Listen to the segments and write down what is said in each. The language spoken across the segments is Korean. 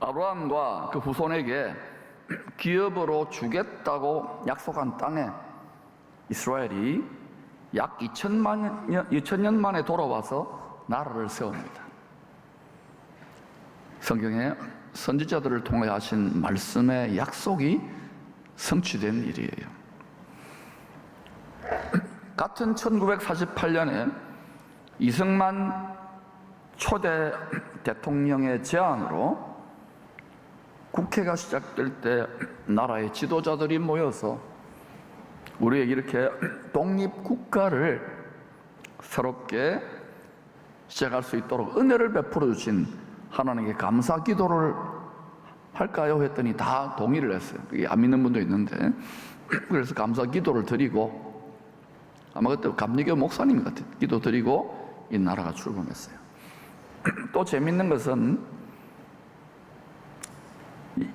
아브라함과 그 후손에게 기업으로 주겠다고 약속한 땅에 이스라엘이 약 2000년 만에 돌아와서 나라를 세웁니다. 성경에 선지자들을 통해 하신 말씀의 약속이 성취된 일이에요. 같은 1948년에 이승만 초대 대통령의 제안으로 국회가 시작될 때 나라의 지도자들이 모여서 우리에게 이렇게 독립국가를 새롭게 시작할 수 있도록 은혜를 베풀어 주신 하나님께 감사 기도를 할까요? 했더니 다 동의를 했어요. 그게 안 믿는 분도 있는데, 그래서 감사 기도를 드리고, 아마 그때 감리교 목사님 같은 기도 드리고 이 나라가 출범했어요. 또 재밌는 것은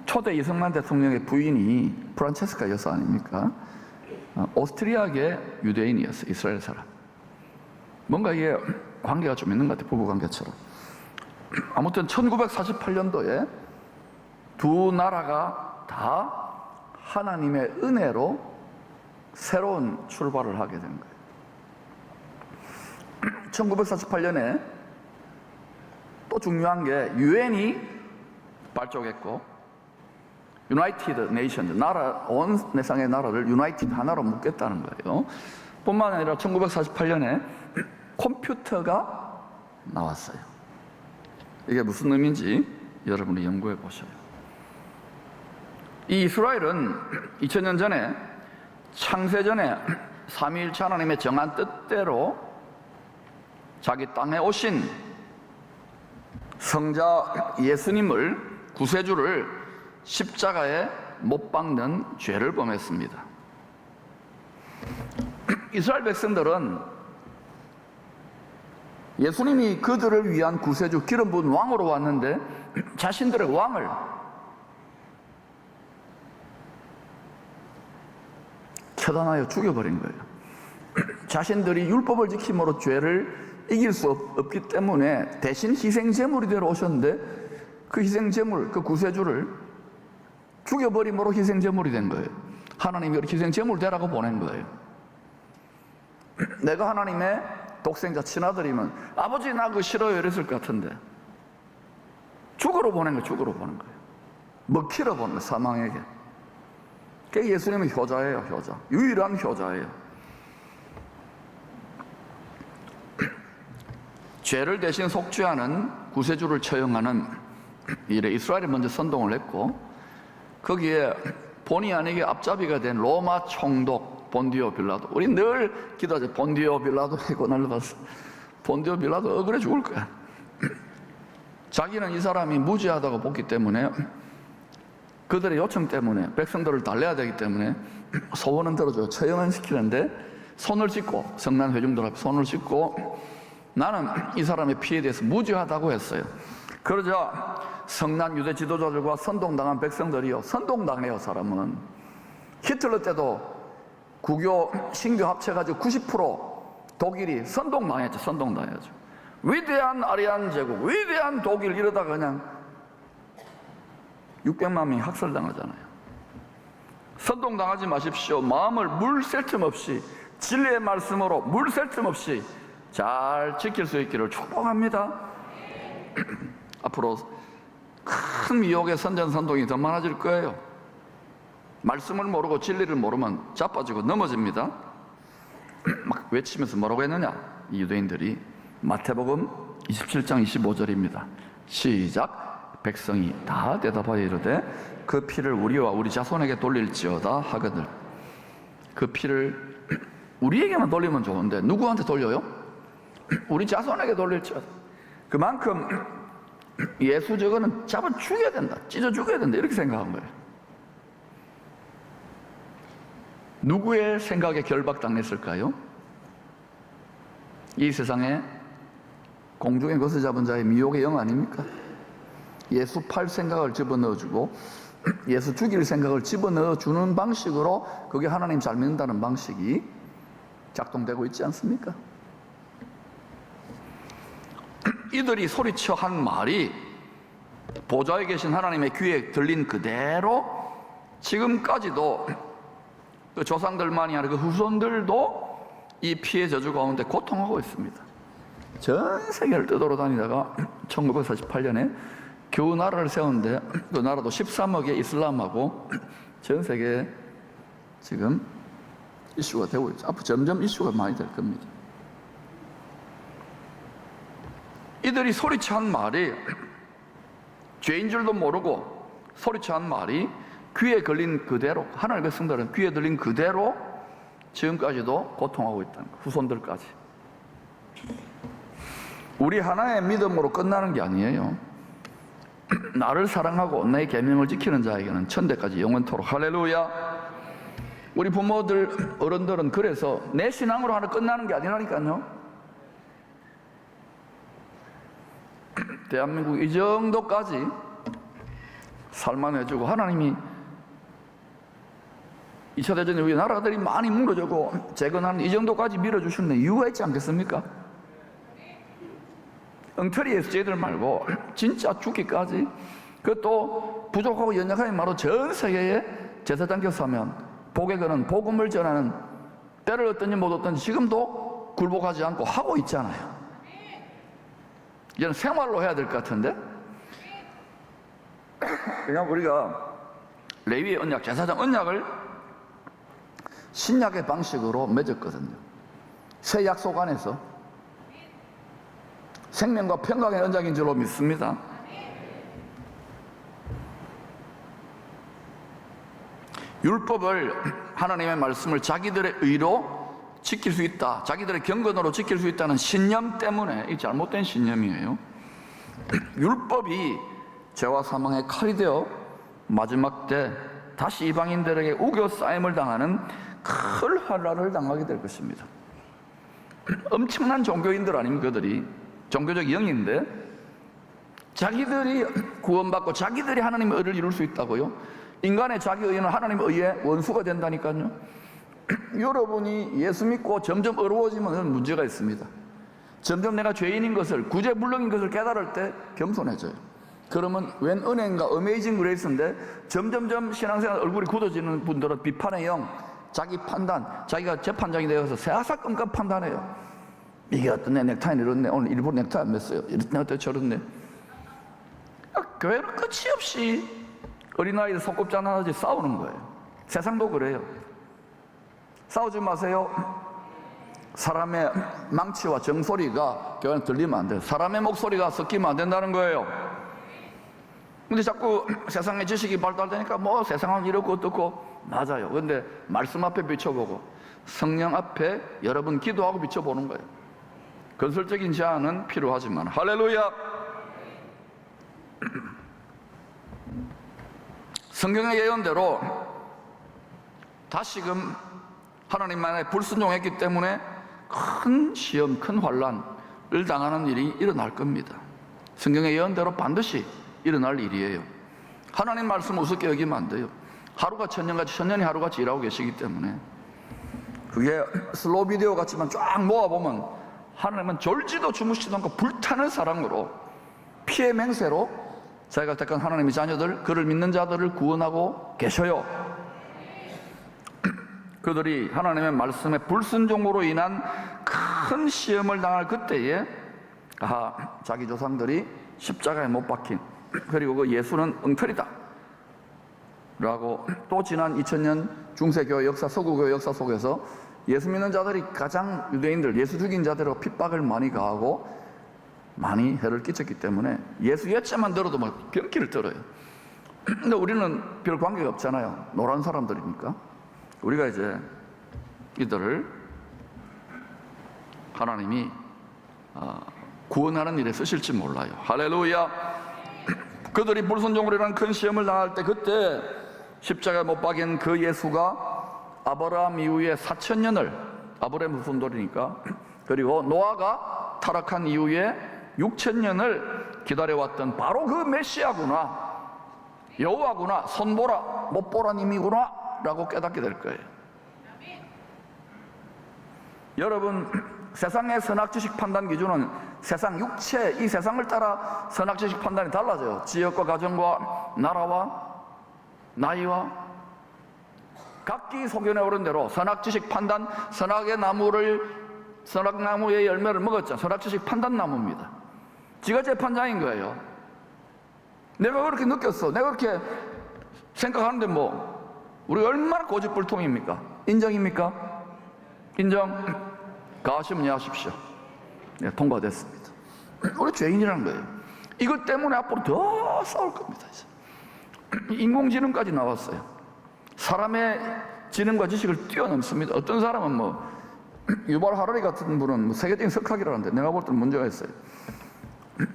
초대 이승만 대통령의 부인이 프란체스카 여사 아닙니까? 오스트리아계 유대인이었어요. 이스라엘 사람. 뭔가 이게 관계가 좀 있는 것 같아요. 부부관계처럼. 아무튼 1948년도에 두 나라가 다 하나님의 은혜로 새로운 출발을 하게 된 거예요. 1948년에 또 중요한 게 유엔이 발족했고, 유나이티드 네이션즈, 온 세상의 나라를 유나이티드 하나로 묶겠다는 거예요. 뿐만 아니라 1948년에 컴퓨터가 나왔어요. 이게 무슨 의미인지 여러분이 연구해 보셔요. 이 이스라엘은 2000년 전에 창세전에 삼위일체 하나님의 정한 뜻대로 자기 땅에 오신 성자 예수님을, 구세주를 십자가에 못 박는 죄를 범했습니다. 이스라엘 백성들은 예수님이 그들을 위한 구세주, 기름 부은 왕으로 왔는데 자신들의 왕을 처단하여 죽여버린 거예요. 자신들이 율법을 지킴으로 죄를 이길 수 없기 때문에 대신 희생제물이 되러 오셨는데 그 희생제물, 그 구세주를 죽여버림으로 희생제물이 된 거예요. 하나님이 희생제물 되라고 보낸 거예요. 내가 하나님의 독생자 친아들이면 아버지 나 그거 싫어요 이랬을 것 같은데 죽으러 보낸 거예요. 죽으러 보낸 거예요. 먹히러 보낸 거예요. 사망에게. 그게 예수님의 효자예요. 효자. 유일한 효자예요. 죄를 대신 속죄하는 구세주를 처형하는 일에 이스라엘이 먼저 선동을 했고, 거기에 본의 아니게 앞잡이가 된 로마 총독 본디오 빌라도, 우리 늘 기도하죠. 본디오 빌라도 고난을 받았어. 본디오 빌라도 억울해 죽을 거야. 자기는 이 사람이 무죄하다고 보기 때문에, 그들의 요청 때문에 백성들을 달래야 되기 때문에 소원은 들어줘요. 처형은 시키는데 손을 씻고, 성난 회중들 앞에 손을 씻고 나는 이 사람의 피해에 대해서 무죄하다고 했어요. 그러자 성난 유대 지도자들과 선동당한 백성들이요, 선동당해요. 사람은 히틀러 때도 구교 신교 합쳐가지고 90% 독일이 선동당했죠. 선동당했죠. 위대한 아리안 제국, 위대한 독일, 이러다가 그냥 600만 명이 학살당하잖아요. 선동당하지 마십시오. 마음을 물 셀 틈 없이 진리의 말씀으로 물 셀 틈 없이 잘 지킬 수 있기를 축복합니다. 앞으로 큰 미혹의 선전선동이 더 많아질 거예요. 말씀을 모르고 진리를 모르면 자빠지고 넘어집니다. 막 외치면서 뭐라고 했느냐, 이 유대인들이. 마태복음 27장 25절입니다 시작. 백성이 다 대답하여 이르되 그 피를 우리와 우리 자손에게 돌릴지어다 하거늘. 그 피를 우리에게만 돌리면 좋은데 누구한테 돌려요? 우리 자손에게 돌릴지어다. 그만큼 예수 저거는 잡아 죽여야 된다, 찢어 죽여야 된다, 이렇게 생각한 거예요. 누구의 생각에 결박당했을까요? 이 세상에 공중에 것을 잡은 자의 미혹의 영 아닙니까? 예수 팔 생각을 집어넣어주고 예수 죽일 생각을 집어넣어주는 방식으로, 그게 하나님 잘 믿는다는 방식이 작동되고 있지 않습니까? 이들이 소리쳐 한 말이 보좌에 계신 하나님의 귀에 들린 그대로 지금까지도 그 조상들만이 아니라 그 후손들도 이 피해 저주 가운데 고통하고 있습니다. 전 세계를 떠돌아다니다가 1948년에 겨우 나라를 세웠는데 그 나라도 13억의 이슬람하고 전 세계에 지금 이슈가 되고 있죠. 앞으로 점점 이슈가 많이 될 겁니다. 이들이 소리쳐 한 말이 죄인 줄도 모르고 소리쳐 한 말이 귀에 걸린 그대로, 하나님의 백성들은 귀에 들린 그대로 지금까지도 고통하고 있다는 거예요. 후손들까지. 우리 하나의 믿음으로 끝나는 게 아니에요. 나를 사랑하고 내 계명을 지키는 자에게는 천대까지 영원토록. 할렐루야. 우리 부모들, 어른들은 그래서 내 신앙으로 하나 끝나는 게 아니라니까요. 대한민국 이 정도까지 살만해지고 하나님이 2차 대전 이후에 나라들이 많이 무너지고 재건하는 이 정도까지 밀어주시는 이유가 있지 않겠습니까? 엉터리에서 쟤들 말고 진짜 죽기까지, 그것도 부족하고 연약하게 말로 전 세계에 제사장 교사면 복에 거는 복음을 전하는, 때를 얻든지 못 얻든지 지금도 굴복하지 않고 하고 있잖아요. 이제는 생활로 해야 될 것 같은데, 그냥 우리가 레위의 언약, 제사장 언약을 신약의 방식으로 맺었거든요. 새 약속 안에서 생명과 평강의 언약인 줄로 믿습니다. 율법을, 하나님의 말씀을 자기들의 의로 지킬 수 있다, 자기들의 경건으로 지킬 수 있다는 신념 때문에, 이 잘못된 신념이에요. 율법이 죄와 사망의 칼이 되어 마지막 때 다시 이방인들에게 우겨 쌓임을 당하는 큰 환란을 당하게 될 것입니다. 엄청난 종교인들 아닙니까? 그들이 종교적 영인데 자기들이 구원받고 자기들이 하나님의 의를 이룰 수 있다고요? 인간의 자기 의는 하나님의 의의 원수가 된다니까요. 여러분이 예수 믿고 점점 어려워지면 문제가 있습니다. 점점 내가 죄인인 것을, 구제불능인 것을 깨달을 때 겸손해져요. 그러면 웬 은혜인가, 어메이징 그레이스인데 점점점 신앙생활 얼굴이 굳어지는 분들은 비판의 영, 자기 판단, 자기가 재판장이 되어서 새하사건과 판단해요. 이게 어떤 애 넥타이는 이렇네, 오늘 일부러 넥타이 안 맸어요, 이렇네, 어때 저렇네. 교회는 끝이 없이 어린아이들 소꿉장 하나씩 싸우는 거예요. 세상도 그래요. 싸우지 마세요. 사람의 망치와 정소리가 교회는 들리면 안 돼요. 사람의 목소리가 섞이면 안 된다는 거예요. 근데 자꾸 세상의 지식이 발달되니까 뭐 세상은 이렇고 어떻고, 맞아요. 근데 말씀 앞에 비춰보고 성령 앞에 여러분 기도하고 비춰보는 거예요. 건설적인 제안은 필요하지만, 할렐루야. 성경의 예언대로 다시금 하나님만에 불순종했기 때문에 큰 시험, 큰 환란을 당하는 일이 일어날 겁니다. 성경의 예언대로 반드시 일어날 일이에요. 하나님 말씀 우습게 여기면 안 돼요. 하루가 천년같이, 천년이 하루같이 일하고 계시기 때문에. 그게 슬로우 비디오 같지만 쫙 모아보면 하나님은 졸지도 주무시지도 않고 불타는 사랑으로, 피의 맹세로 자기가 택한 하나님의 자녀들, 그를 믿는 자들을 구원하고 계셔요. 그들이 하나님의 말씀에 불순종으로 인한 큰 시험을 당할 그때에 자기 조상들이 십자가에 못 박힌, 그리고 그 예수는 엉터리다 라고, 또 지난 2000년 중세교회 역사, 서구교회 역사 속에서 예수 믿는 자들이 가장, 유대인들, 예수 죽인 자들로 핍박을 많이 가하고 많이 해를 끼쳤기 때문에 예수 예자만 들어도 막 병기를 들어요. 근데 우리는 별 관계가 없잖아요. 노란 사람들이니까. 우리가 이제 이들을 하나님이 구원하는 일에 쓰실지 몰라요. 할렐루야. 그들이 불순종으로 일어난 큰 시험을 당할 때, 그때 십자가에 못 박인 그 예수가 아브라함 이후에 4000년을, 아브라함 후손들이니까, 그리고 노아가 타락한 이후에 6000년을 기다려왔던 바로 그 메시아구나, 여호와구나, 손보라 못 보란 님이구나 라고 깨닫게 될 거예요. 여러분, 세상의 선악 지식 판단 기준은 세상 육체, 이 세상을 따라 선악지식 판단이 달라져요. 지역과 가정과 나라와 나이와 각기 소견에 오른 대로 선악지식 판단, 선악나무의 열매를 먹었죠. 선악지식 판단 나무입니다. 지가 재판장인 거예요. 내가 그렇게 느꼈어. 내가 그렇게 생각하는데 우리 얼마나 고집불통입니까? 인정입니까? 인정? 가시면 하십시오. 네, 통과됐습니다. 우리 죄인이라는 거예요. 이것 때문에 앞으로 더 싸울 겁니다. 이제. 인공지능까지 나왔어요. 사람의 지능과 지식을 뛰어넘습니다. 어떤 사람은 유발 하라리 같은 분은 세계적인 석학이라는데 내가 볼 때는 문제가 있어요.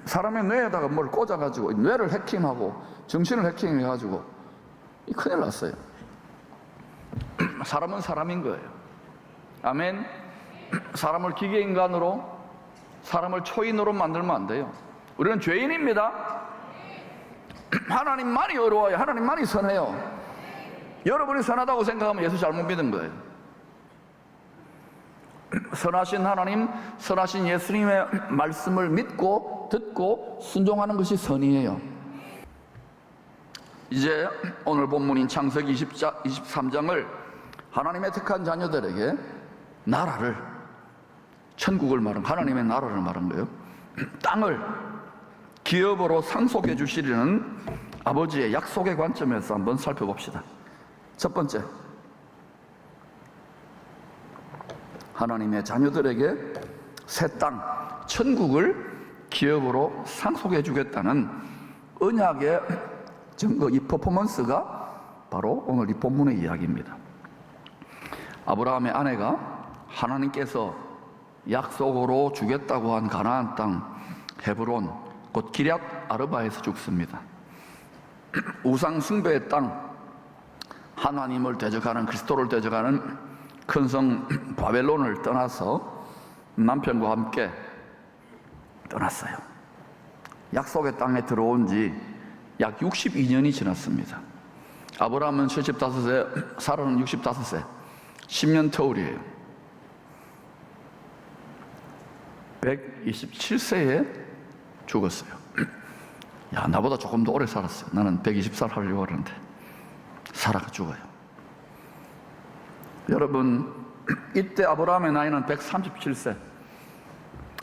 사람의 뇌에다가 뭘 꽂아가지고 뇌를 해킹하고 정신을 해킹해가지고 큰일 났어요. 사람은 사람인 거예요. 아멘. 사람을 기계인간으로, 사람을 초인으로 만들면 안 돼요. 우리는 죄인입니다. 하나님만이 어려워요. 하나님만이 선해요. 여러분이 선하다고 생각하면 예수 잘못 믿은 거예요. 선하신 하나님, 선하신 예수님의 말씀을 믿고 듣고 순종하는 것이 선이에요. 이제 오늘 본문인 창세기 23장을 하나님의 택한 자녀들에게 나라를, 천국을 말한, 하나님의 나라를 말한 거예요. 땅을 기업으로 상속해 주시려는 아버지의 약속의 관점에서 한번 살펴봅시다. 첫 번째, 하나님의 자녀들에게 새 땅, 천국을 기업으로 상속해 주겠다는 언약의 증거, 이 퍼포먼스가 바로 오늘 이 본문의 이야기입니다. 아브라함의 아내가 하나님께서 약속으로 주겠다고 한 가나안 땅 헤브론, 곧 기럇 아르바에서 죽습니다. 우상 숭배의 땅, 하나님을 대적하는, 그리스도를 대적하는 큰 성 바벨론을 떠나서 남편과 함께 떠났어요. 약속의 땅에 들어온 지 약 62년이 지났습니다. 아브라함은 75세, 사라는 65세, 10년 터울이에요. 127세에 죽었어요. 야, 나보다 조금 더 오래 살았어요. 나는 120살 하려고 하는데 살아가 죽어요. 여러분, 이때 아브라함의 나이는 137세.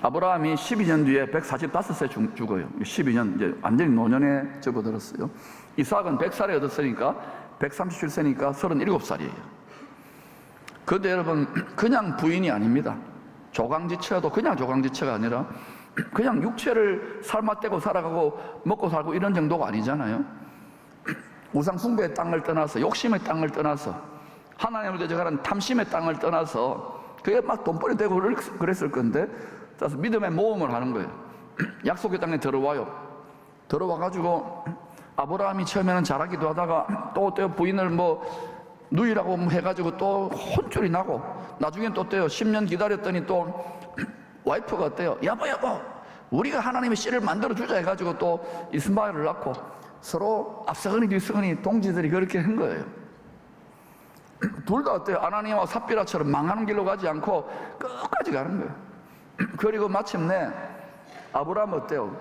아브라함이 12년 뒤에 145세 죽어요. 12년, 이제 완전히 노년에 접어들었어요. 이삭은 100살에 얻었으니까 137세니까 37살이에요. 그런데 여러분, 그냥 부인이 아닙니다. 조강지처도 그냥 조강지처가 아니라 그냥 육체를 삶아떼고 살아가고 먹고 살고 이런 정도가 아니잖아요. 우상 숭배의 땅을 떠나서, 욕심의 땅을 떠나서, 하나님을 대적하는 탐심의 땅을 떠나서, 그게 막 돈벌이 되고 그랬을 건데, 그래서 믿음의 모험을 하는 거예요. 약속의 땅에 들어와요. 들어와가지고 아브라함이 처음에는 잘하기도 하다가 또 부인을 누이라고 해가지고 또 혼쭐이 나고, 나중엔 또 10년 기다렸더니 또 와이프가 어때요? 여보 우리가 하나님의 씨를 만들어주자 해가지고 또 이스마엘을 낳고, 서로 앞서거니 뒤서거니 동지들이 그렇게 한 거예요. 둘 다 어때요? 아나니아와 삽비라처럼 망하는 길로 가지 않고 끝까지 가는 거예요. 그리고 마침내 아브라함 어때요?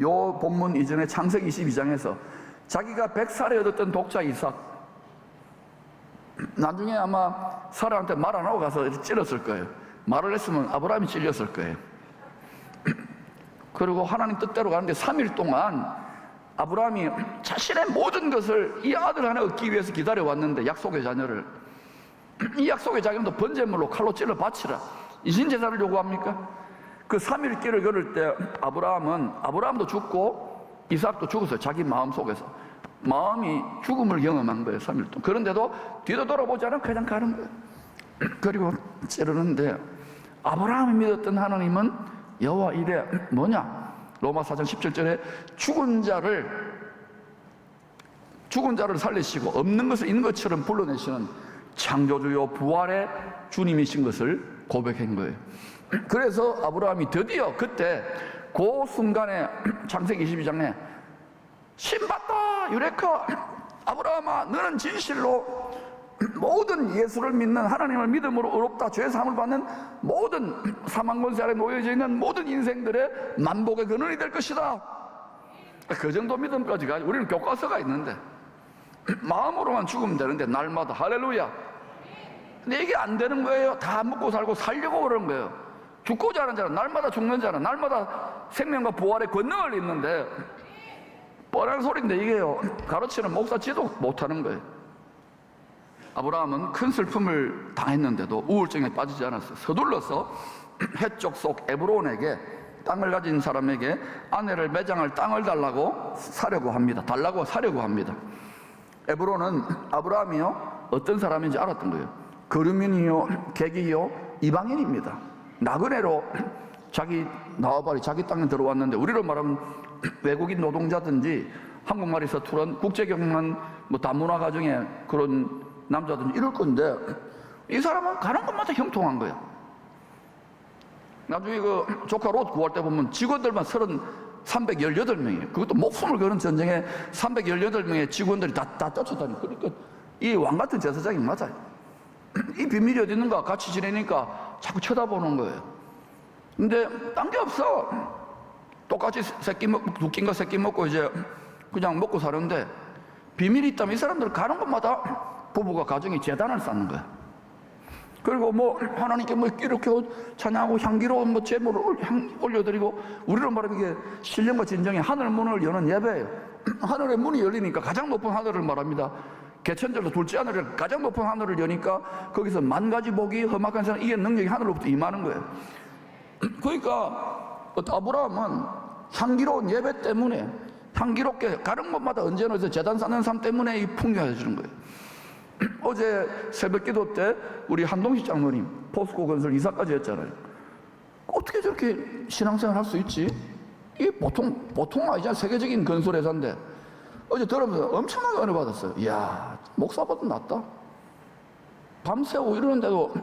요 본문 이전에 창세기 22장에서 자기가 100살에 얻었던 독자 이삭, 나중에 아마 사라한테 말 안 하고 가서 찔렀을 거예요. 말을 했으면 아브라함이 찔렸을 거예요. 그리고 하나님 뜻대로 가는데 3일 동안 아브라함이 자신의 모든 것을 이 아들 하나 얻기 위해서 기다려왔는데, 약속의 자녀를, 이 약속의 자녀도 번제물로 칼로 찔러 바치라, 이신제사를 요구합니까? 그 3일 길을 걸을 때 아브라함도 죽고 이삭도 죽었어요. 자기 마음속에서 마음이 죽음을 경험한 거예요. 3일 동안. 그런데도 뒤도 돌아보지 않고 그냥 가는 거예요. 그리고 찌르는데, 아브라함이 믿었던 하나님은 여호와 이레 뭐냐? 로마 4장 17절에 죽은 자를 살리시고 없는 것을 있는 것처럼 불러내시는 창조주요 부활의 주님이신 것을 고백한 거예요. 그래서 아브라함이 드디어 그때 그 순간에 창세기 22장에 신봤다 유레카, 아브라함아 너는 진실로 모든 예수를 믿는, 하나님을 믿음으로 의롭다 죄 사함을 받는 모든 사망 권세 아래 놓여져 있는 모든 인생들의 만복의 근원이 될 것이다. 그 정도 믿음까지 가지고 우리는 교과서가 있는데 마음으로만 죽으면 되는데 날마다 할렐루야. 근데 이게 안 되는 거예요. 다 먹고 살고 살려고 그러는 거예요. 죽고자 하는 자는 날마다 죽는 자는 날마다 생명과 부활의 권능을 입는데 뻔한 소리인데 이게요, 가르치는 목사 지도 못하는 거예요. 아브라함은 큰 슬픔을 당했는데도 우울증에 빠지지 않았어요. 서둘러서 해쪽 속 에브론에게, 땅을 가진 사람에게 아내를 매장할 땅을 달라고 사려고 합니다. 에브론은 아브라함이요 어떤 사람인지 알았던 거예요. 거류민이요, 객이요, 이방인입니다. 나그네로 자기 나와바리 자기 땅에 들어왔는데, 우리로 말하면 외국인 노동자든지 한국말이 서투른 국제 경영한 뭐 다문화 가정의 그런 남자든지 이럴 건데, 이 사람은 가는 곳마다 형통한 거야. 나중에 그 조카 롯 구할 때 보면 직원들만 318명이에요. 그것도 목숨을 거는 전쟁에 318명의 직원들이 다 쫓아다니고. 그러니까 이 왕 같은 제사장이 맞아요. 이 비밀이 어디 있는가? 같이 지내니까 자꾸 쳐다보는 거예요. 근데 딴 게 없어. 똑같이 두 끼인가 세 끼 먹고 이제 그냥 먹고 사는데, 비밀이 있다면 이 사람들 가는 곳마다 부부가 가정이 재단을 쌓는 거야. 그리고 뭐 하나님께 뭐 이렇게 찬양하고 향기로운 뭐 제물을 올려드리고, 우리로 말하면 이게 신령과 진정의 하늘 문을 여는 예배예요. 하늘의 문이 열리니까 가장 높은 하늘을 말합니다. 개천절로 둘째 하늘을, 가장 높은 하늘을 여니까 거기서 만 가지 복이 험악한 사람, 이게 능력이 하늘로부터 임하는 거예요. 그러니까 아브라함은 향기로운 예배 때문에, 향기롭게 가는 곳마다 언제나 제단 쌓는 삶 때문에 이 풍요해지는 거예요. 어제 새벽 기도 때 우리 한동식 장로님 포스코 건설 이사까지 했잖아요. 어떻게 저렇게 신앙생활 할 수 있지? 이게 보통 아니잖아. 세계적인 건설 회사인데. 어제 들으면서 엄청나게 은혜 받았어요. 이야, 목사보다 낫다. 밤새고 이러는데도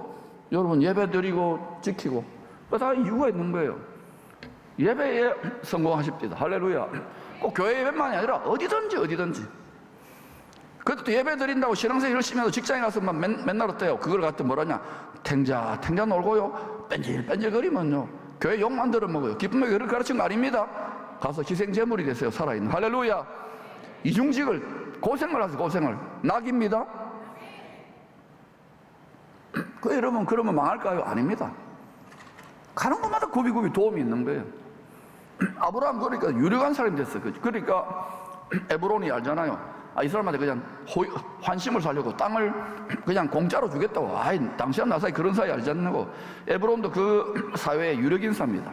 여러분 예배 드리고 지키고, 다 이유가 있는 거예요. 예배에 성공하십니다. 할렐루야. 꼭 교회 예배만이 아니라 어디든지. 그것도 예배 드린다고 신앙생활 열심히 해서 직장에 가서 맨날 어때요? 그걸 갖다 뭐라냐? 탱자 놀고요. 뺀질거리면요. 교회 욕 만들어 먹어요. 기쁨의 교회를 가르친 거 아닙니다. 가서 희생제물이 되세요. 살아있는. 할렐루야. 이중직을, 고생을 하세요. 고생을. 낙입니다. 그 여러분, 그러면 망할까요? 아닙니다. 가는 곳마다 굽이굽이 도움이 있는 거예요. 아브라함 그러니까 유력한 사람이 됐어요. 그러니까 에브론이 알잖아요. 이 사람한테 그냥 환심을 살려고 땅을 그냥 공짜로 주겠다고. 당시와 나 사이 그런 사이 알지 않냐고. 에브론도 그 사회의 유력인사입니다.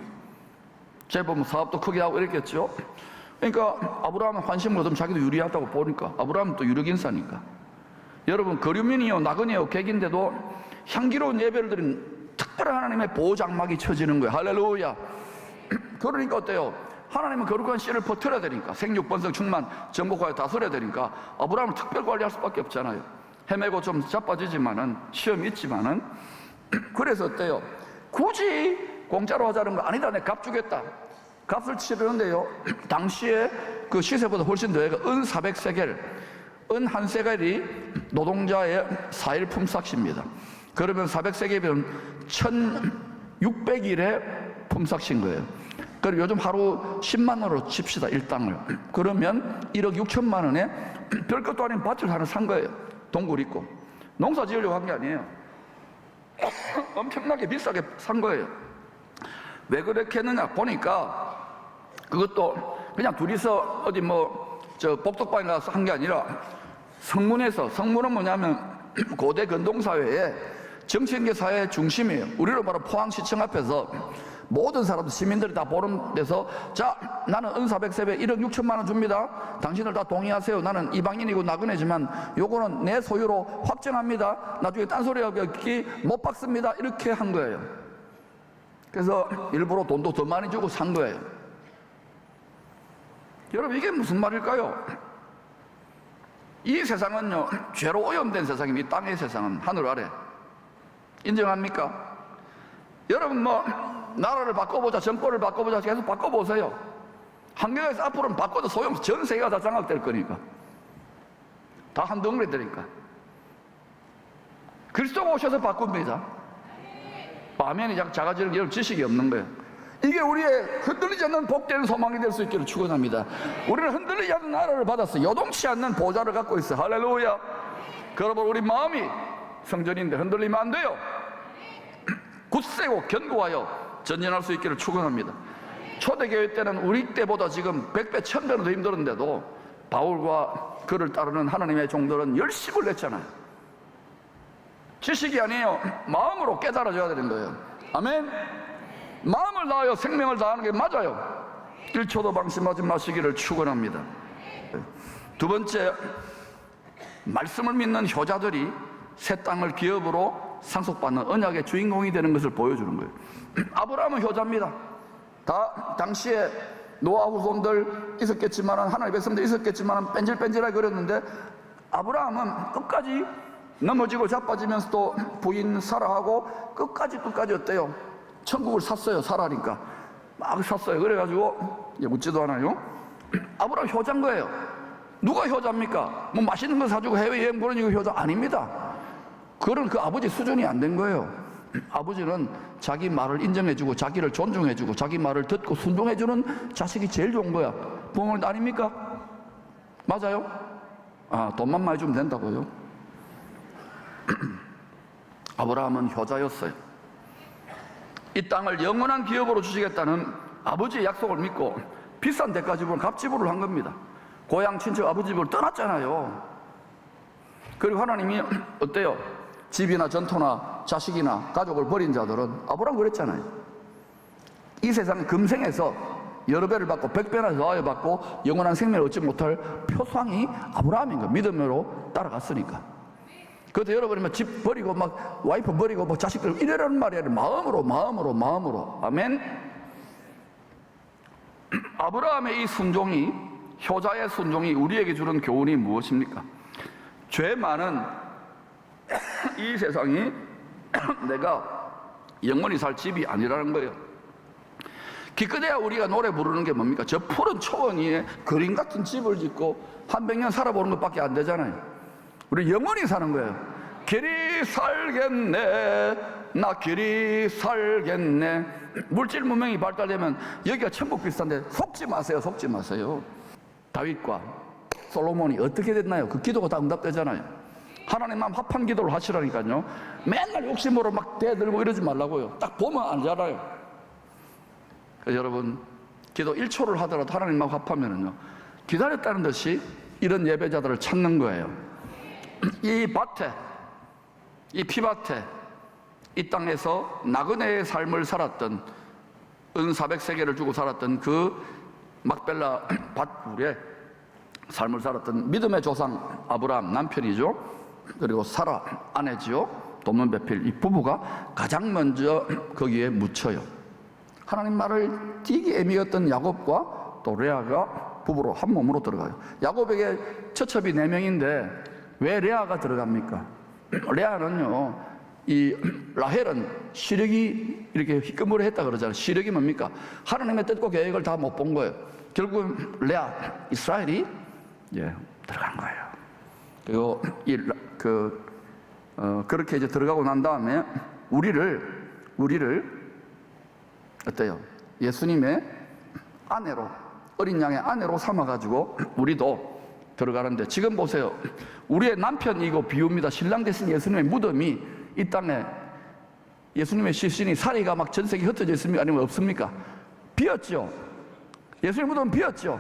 제법 사업도 크게 하고 이랬겠죠. 그러니까 아브라함은 환심을 얻으면 자기도 유리하다고 보니까, 아브라함은 또 유력인사니까. 여러분, 거류민이요 나그네요 객인데도 향기로운 예배를 드린 특별한 하나님의 보호장막이 쳐지는 거예요. 할렐루야. 그러니까 어때요? 하나님은 거룩한 씨를 퍼뜨려야 되니까, 생육, 번성, 충만, 정복하여 다스려야 되니까 아브라함을 특별 관리할 수밖에 없잖아요. 헤매고 좀 자빠지지만은, 시험이 있지만은. 그래서 어때요? 굳이 공짜로 하자는 거 아니다. 내가 값 주겠다. 값을 치르는데요, 당시에 그 시세보다 훨씬 더 해가 은 400세겔, 은 한 세겔이 노동자의 4일 품삯입니다. 그러면 400세겔이면 1600일의 품삯인 거예요. 그리고 요즘 하루 10만 원으로 칩시다, 일당을. 그러면 1억 6천만 원에 별것도 아닌 밭을 하나 산 거예요. 동굴 있고. 농사 지으려고 한 게 아니에요. 엄청나게 비싸게 산 거예요. 왜 그렇게 했느냐 보니까, 그것도 그냥 둘이서 어디 복덕방에 가서 한 게 아니라 성문은 뭐냐면 고대 근동사회의 정치인계 사회의 중심이에요. 우리로 말하면 포항시청 앞에서 모든 사람들, 시민들이 다 보는 데서, 자, 나는 은 400세배 1억 6천만 원 줍니다. 당신들 다 동의하세요. 나는 이방인이고 나그네지만 요거는 내 소유로 확정합니다. 나중에 딴소리하기 못 박습니다. 이렇게 한 거예요. 그래서 일부러 돈도 더 많이 주고 산 거예요. 여러분, 이게 무슨 말일까요? 이 세상은요, 죄로 오염된 세상입니다. 이 땅의 세상은 하늘 아래. 인정합니까? 여러분, 나라를 바꿔보자, 정권을 바꿔보자, 계속 바꿔보세요. 한국에서 앞으로는 바꿔도 소용없어. 전 세계가 다 장악될 거니까. 다 한 덩어리 되니까. 그리스도가 오셔서 바꿉니다. 아멘이 작아지는 게 여러분 지식이 없는 거예요. 이게 우리의 흔들리지 않는 복된 소망이 될 수 있기를 축원합니다. 우리는 흔들리지 않는 나라를 받았어요. 요동치 않는 보좌를 갖고 있어요. 할렐루야. 여러분, 우리 마음이 성전인데 흔들리면 안 돼요. 굳세고 견고하여 전진할 수 있기를 축원합니다. 초대교회 때는 우리 때보다 지금 100배, 1000배는 더 힘들었는데도 바울과 그를 따르는 하나님의 종들은 열심을 냈잖아요. 지식이 아니에요. 마음으로 깨달아져야 되는 거예요. 아멘. 마음을 다하여 생명을 다하는 게 맞아요. 1초도 방심하지 마시기를 축원합니다. 두 번째, 말씀을 믿는 효자들이 새 땅을 기업으로 상속받는 언약의 주인공이 되는 것을 보여주는 거예요. 아브라함은 효자입니다. 당시에 노아 후손들 있었겠지만, 하나님의 백성들 있었겠지만 뺀질뺀질하게 그렸는데, 아브라함은 끝까지 넘어지고 자빠지면서도 부인 사라하고 끝까지 어때요? 천국을 샀어요. 사라니까 막 샀어요. 그래가지고 묻지도 않아요. 아브라함 효자인 거예요. 누가 효자입니까? 뭐 맛있는 거 사주고 해외여행 보내주고 효자 아닙니다. 그런 그 아버지 수준이 안 된 거예요. 아버지는 자기 말을 인정해주고 자기를 존중해주고 자기 말을 듣고 순종해주는 자식이 제일 좋은 거야. 부모님 아닙니까? 맞아요? 돈만 많이 주면 된다고요. 아브라함은 효자였어요. 이 땅을 영원한 기업으로 주시겠다는 아버지의 약속을 믿고 비싼 대가 지불, 갑지불을 한 겁니다. 고향 친척 아버지 집을 떠났잖아요. 그리고 하나님이 어때요? 집이나 전토나 자식이나 가족을 버린 자들은, 아브라함 그랬잖아요. 이 세상 금생에서 여러 배를 받고 100배나 더하여 받고 영원한 생명을 얻지 못할 표상이 아브라함인 거예요. 믿음으로 따라갔으니까. 그것도 여러분이 집 버리고 막 와이프 버리고 뭐 자식들 이래라는 말이 아니라 마음으로. 아멘. 아브라함의 이 순종이, 효자의 순종이 우리에게 주는 교훈이 무엇입니까? 죄 많은 이 세상이 내가 영원히 살 집이 아니라는 거예요. 기껏해야 우리가 노래 부르는 게 뭡니까? 저 푸른 초원 위에 그림 같은 집을 짓고 한 100년 살아보는 것밖에 안 되잖아요. 우리 영원히 사는 거예요. 길이 살겠네, 나 길이 살겠네. 물질 문명이 발달되면 여기가 천국 비슷한데 속지 마세요. 다윗과 솔로몬이 어떻게 됐나요? 그 기도가 다 응답되잖아요. 하나님 마음 합한 기도를 하시라니까요. 맨날 욕심으로 막 대들고 이러지 말라고요. 딱 보면 알잖아요. 그래서 여러분, 기도 1초를 하더라도 하나님 마음 합하면은요, 기다렸다는 듯이 이런 예배자들을 찾는 거예요. 이 밭에, 이 피밭에, 이 땅에서 나그네의 삶을 살았던, 은 400세겔을 주고 살았던 그 막벨라 밭굴에 삶을 살았던 믿음의 조상 아브라함 남편이죠. 그리고 사라 아내지요. 돕는 배필 이 부부가 가장 먼저 거기에 묻혀요. 하나님 말을 되게 애미였던 야곱과 또 레아가 부부로 한 몸으로 들어가요. 야곱에게 처첩이 4명인데 왜 레아가 들어갑니까? 레아는요, 이 라헬은 시력이 이렇게 희끄무레 했다 그러잖아요. 시력이 뭡니까? 하나님의 뜻과 계획을 다 못 본 거예요. 결국은 레아, 이스라엘이 들어간 거예요. 그리고 그렇게 이제 들어가고 난 다음에 우리를 어때요? 예수님의 아내로, 어린 양의 아내로 삼아가지고 우리도 들어가는데, 지금 보세요. 우리의 남편이고 비유입니다. 신랑 되신 예수님의 무덤이 이 땅에, 예수님의 시신이 사리가 막 전 세계에 흩어져 있습니까? 아니면 없습니까? 비었죠. 예수님 무덤은 비었죠.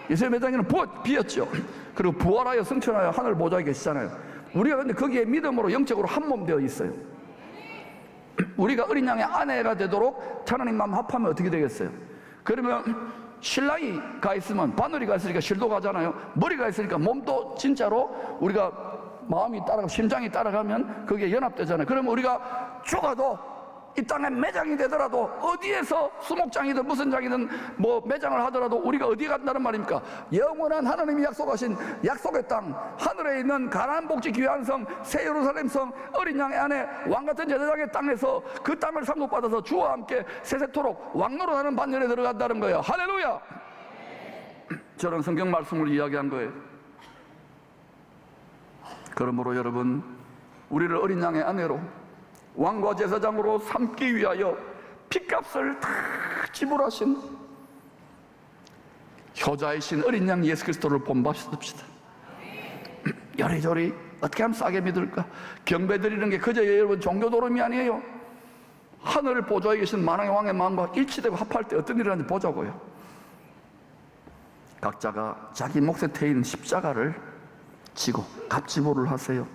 예수님의 매장에는 비었죠. 그리고 부활하여 승천하여 하늘 보좌에 계시잖아요. 우리가 근데 거기에 믿음으로 영적으로 한 몸 되어 있어요. 우리가 어린 양의 아내가 되도록 하나님 마음 합하면 어떻게 되겠어요? 그러면 신랑이 가 있으면 바늘이 가 있으니까 실도 가잖아요. 머리가 있으니까 몸도 진짜로 우리가 마음이 따라가고 심장이 따라가면 거기에 연합되잖아요. 그러면 우리가 죽어도 이 땅에 매장이 되더라도, 어디에서 수목장이든 무슨 장이든 뭐 매장을 하더라도 우리가 어디에 간다는 말입니까? 영원한 하나님이 약속하신 약속의 땅, 하늘에 있는 가나안 복지 귀한 성, 새 예루살렘 성, 어린 양의 아내, 왕같은 제사장의 땅에서 그 땅을 상속받아서 주와 함께 세세토록 왕노릇하는 반열에 들어간다는 거예요. 할렐루야! 저는 성경 말씀을 이야기한 거예요. 그러므로 여러분, 우리를 어린 양의 아내로 왕과 제사장으로 삼기 위하여 핏값을 다 지불하신 효자이신 어린 양 예수 그리스도를 본받읍시다. 여리저리 어떻게 하면 싸게 믿을까? 경배 드리는 게 그저 여러분 종교 도름이 아니에요. 하늘 보좌에 계신 만왕의 왕의 마음과 일치되고 합할 때 어떤 일이 일어나는지 보자고요. 각자가 자기 몫에 태인 십자가를 지고 갑지보를 하세요.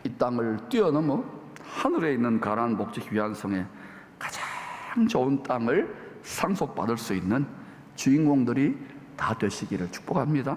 이 땅을 뛰어넘어 하늘에 있는 가나안 목적 귀한 성에 가장 좋은 땅을 상속받을 수 있는 주인공들이 다 되시기를 축복합니다.